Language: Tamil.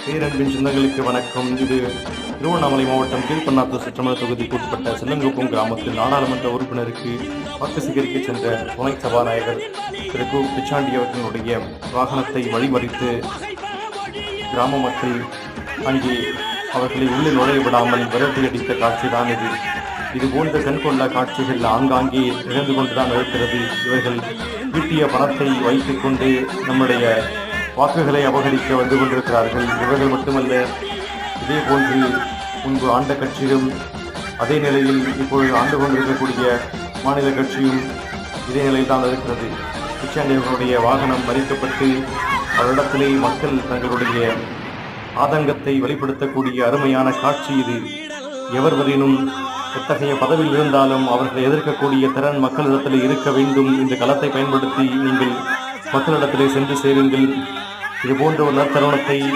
பேரன்பின் சொந்தங்களுக்கு வணக்கம். இது திருவண்ணாமலை மாவட்டம் கீழ்பண்ணாத்தூர் சட்டமன்ற தொகுதிக்கு உட்பட்ட செல்லங்குப்பம் கிராமத்தில் நாடாளுமன்ற உறுப்பினருக்கு வாக்கு சேகரிக்க சென்ற துணை சபாநாயகர் திரு கு பிச்சாண்டி அவர்களுடைய வாகனத்தை வழிமறித்து கிராம மக்கள் அங்கே அவர்களை உள்ளே நுழைய விடாமல் விரட்டியடித்த காட்சிதான் இது. இதுபோன்ற கண்கொள்ளா காட்சிகள் ஆங்காங்கே நிகழ்ந்து கொண்டுதான் இருக்கிறது. இவர்கள் ஈட்டிய பணத்தை வைத்துக் கொண்டு நம்முடைய வாக்குகளை அபகரிக்க வந்து கொண்டிருக்கிறார்கள். இவர்கள் மட்டுமல்ல, இதே போன்று முன்பு ஆண்ட கட்சியும் அதே நிலையில் இப்பொழுது ஆண்டு கொண்டிருக்கக்கூடிய மாநில கட்சியும் இதே நிலையில் தான் இருக்கிறது. பிச்சாண்டி அவர்களுடைய வாகனம் மறிக்கப்பட்டு அவரிடத்திலே மக்கள் தங்களுடைய ஆதங்கத்தை வெளிப்படுத்தக்கூடிய அருமையான காட்சி இது. எவர்வரேனும் எத்தகைய பதவியில் இருந்தாலும் அவர்களை எதிர்க்கக்கூடிய திறன் மக்களிடத்தில் இருக்க வேண்டும். இந்த களத்தை பயன்படுத்தி நீங்கள் மக்களிடத்திலே சென்று சேருங்கள். இது போன்ற ஒரு நற்தருணத்தை